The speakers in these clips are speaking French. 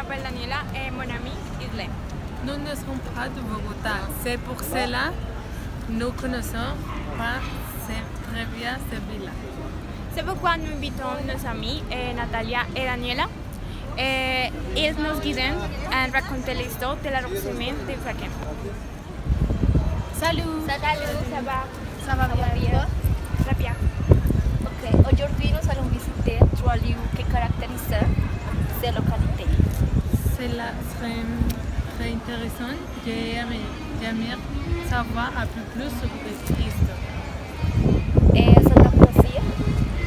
m'appelle Daniela et mon ami Islem. Nous ne sommes pas de Bogota. C'est pour cela que nous connaissons pas très bien cette ville. C'est pourquoi nous invitons nos amis Natalia et Daniela. Et ils nous guident à raconter l'histoire de l'arrondissement de Usaquén. Salut. Salut, ça va? Ça va bien? Très bien. Ok, aujourd'hui nous allons visiter trois lieux qui caractérisent cette localité. C'est très intéressant. J'aimerais savoir un peu plus sur cette histoire. Et c'est un plaisir.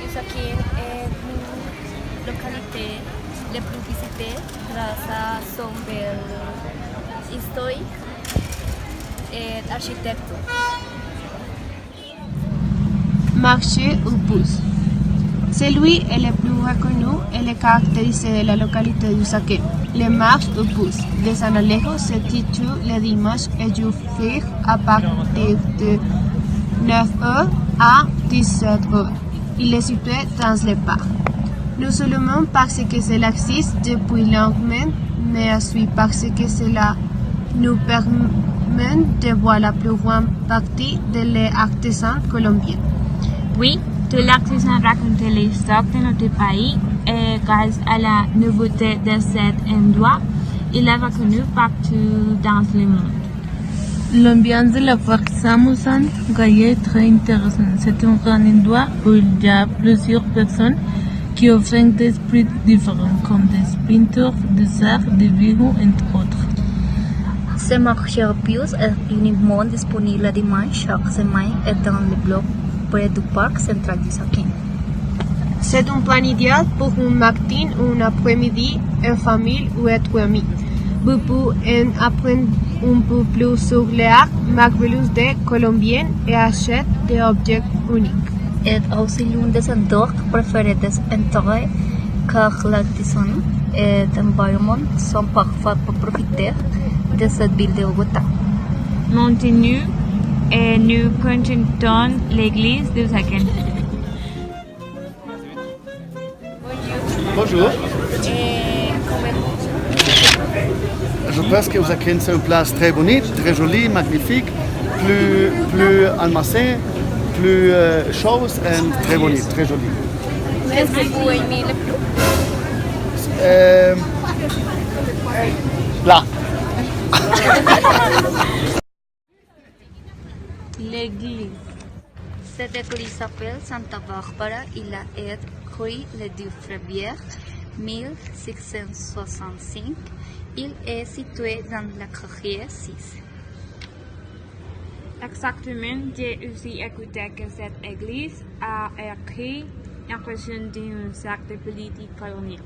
Usaquén est une localité la plus visitée grâce à son bel historique et architecture. Marché aux Pousses. Celui est le plus reconnu et le caractérisé de la localité d'Usaquén. Le marché aux Pousses de San Alejo se situe le dimanche et ouvert à partir de 9h à 17h. Il est situé dans le parc. Non seulement parce que cela existe depuis longtemps, mais aussi parce que cela nous permet de voir la plus grande partie des artisans colombiens. Oui, tous les artisans racontent l'histoire de notre pays et grâce à la nouveauté de cet endroit, il est reconnu partout dans le monde. L'ambiance de la Foire Saint-Moussan est très intéressante. C'est un grand endroit où il y a plusieurs personnes qui offrent des prix différents, comme des peintures, des arts, des bijoux, entre autres. Ce marché aux puces est uniquement disponible dimanche chaque semaine et dans le bloc près du parc central d'Usaquén. C'est un plan idéal pour un matin ou un après-midi en famille ou entre amis. Vous pouvez en apprendre un peu plus sur les arts merveilleux des Colombiens et acheter des objets uniques. Et aussi l'un des endroits préférés des intérêts car l'artisanat et l'environnement sont parfaits pour profiter de cette ville de Bogota. Montez-nous et nous contemplons l'église de Usaquén. Bonjour. Et Je pense que Usaquén c'est une place très bonite, très jolie, magnifique, plus amassée, plus chose et très bonite, très jolie. qu'est-ce que vous aimez le plus? Là. L'église. Cette église s'appelle Santa Barbara. Il a été créé le 2 février 1665. Il est situé dans la quartier 6. Exactement, j'ai aussi écouté que cette église a été l'impression d'un cercle politique colonial.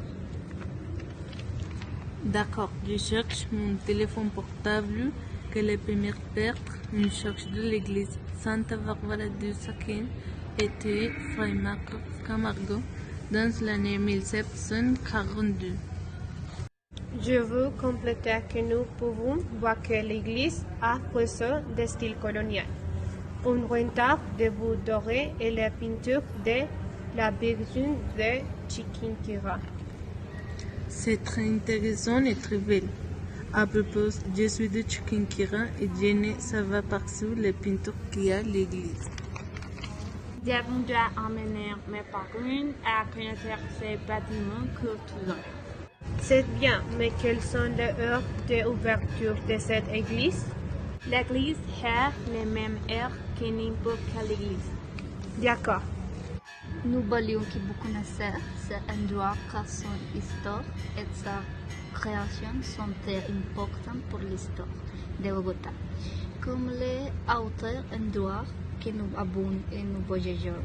D'accord, je cherche mon téléphone portable que le premier perdre une cherche de l'église Santa Barbara de Usaquén était Fray Marcos Camargo dans l'année 1742. Je veux compléter que nous pouvons voir que l'église a plusieurs de style colonial. Un retard de bout doré et la peinture de la Virgin de Chiquinquirá. C'est très intéressant et très belle. À propos, je suis de Chiquinquirá et je ne savais pas sur les peintures qu'il y a à l'église. Je voudrais emmener mes parents à connaître ces bâtiments culturels. C'est bien, mais quelles sont les heures d'ouverture de cette église? L'église a les mêmes heures que n'importe quelle église. D'accord. Nous voulions que vous connaissiez cet endroit car son histoire et sa création sont très importantes pour l'histoire de Bogota, comme les autres endroits que nous avons et nous voyageons.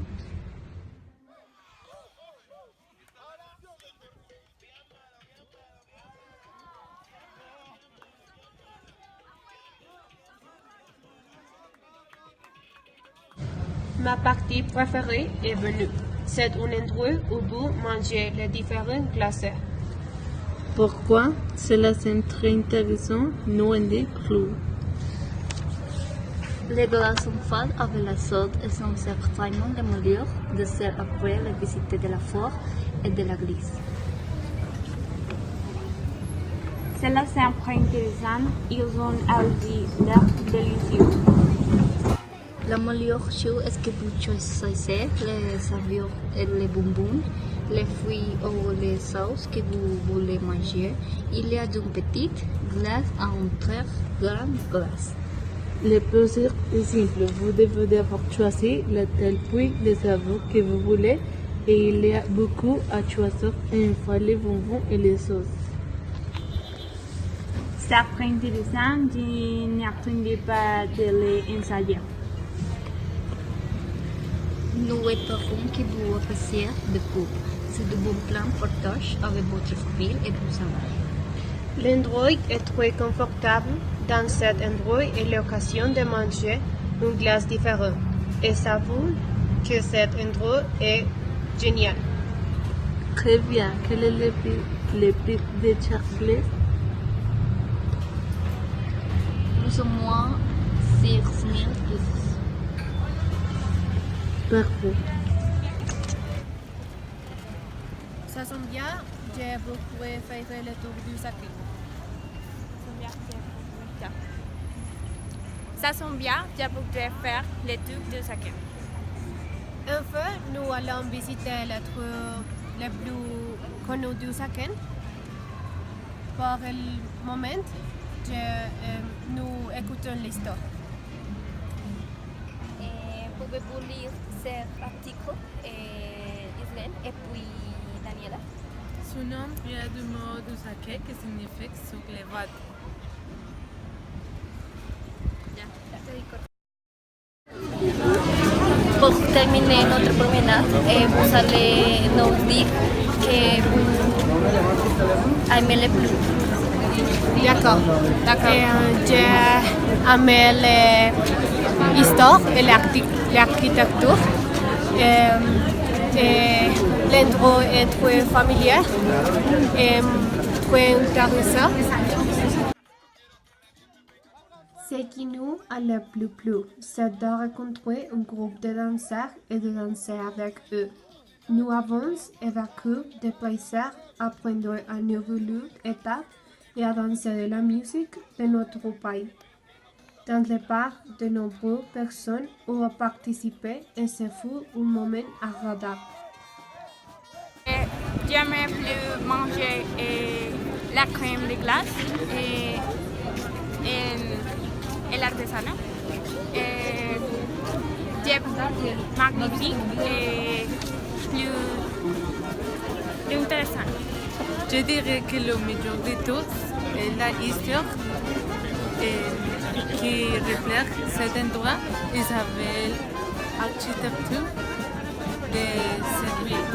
Ma partie préférée est venue. C'est un endroit où vous mangez les différents glaces. Pourquoi? Cela c'est très intéressant, nous on dit clou. Les glaces sont fades avec la sorte et sont certainement les meilleures de ser après la visite de la foire et de l'église. Cela c'est intéressant. Ils ont aussi l'air délicieux. La meilleure chose est que vous choisissez les saveurs et les bonbons, les fruits ou les sauces que vous voulez manger. Il y a d'une petite glace à une très grande glace. Le plaisir est simple. Vous devez d'abord choisir le tel puis les saveurs que vous voulez et il y a beaucoup à choisir une fois les bonbons et les sauces. C'est très intéressant. Je n'attendais pas de l'essayer. Nous espérons que vous appréciez beaucoup. C'est de bons plans partage avec votre famille et vos amis. L'endroit est très confortable. Dans cet endroit est l'occasion de manger une glace différente. Et savons que cet endroit est génial. Très bien. Quel est le prix de chaque glace? Plus ou moins 6 000 pesos. Parfait. Ça sent bien. Je vous pourrais faire le tour du saké. Ça sent bien. Je voudrais faire le tour du saké. Enfin, nous allons visiter le tour le plus connu du saké. Pour le moment, nous écoutons l'histoire. Pouvez-vous lire cet article, Isabelle et puis Daniela? Son nom vient du mot du saké qui signifie sur les vagues. Pour terminer notre promenade, vous allez nous dire que vous aimez le plus. D'accord. J'ai aimé l'histoire et l'architecture. L'endroit est très familier et très intéressant. Ce qui nous a le plus plu, c'est de rencontrer un groupe de danseurs et de danser avec eux. Nous avons vécu des plaisirs, apprendre à une nouvelle étape et à danser de la musique de notre pays. Dans le parc, de nombreuses personnes ont participé et ce fut un moment agréable. J'aimerais plus manger la crème de glace et l'artisanat. C'est magnifique et plus intéressant. Je dirais que le meilleur de tous est la histoire qui reflète cet endroit et s'appelle l'architecture de cette ville.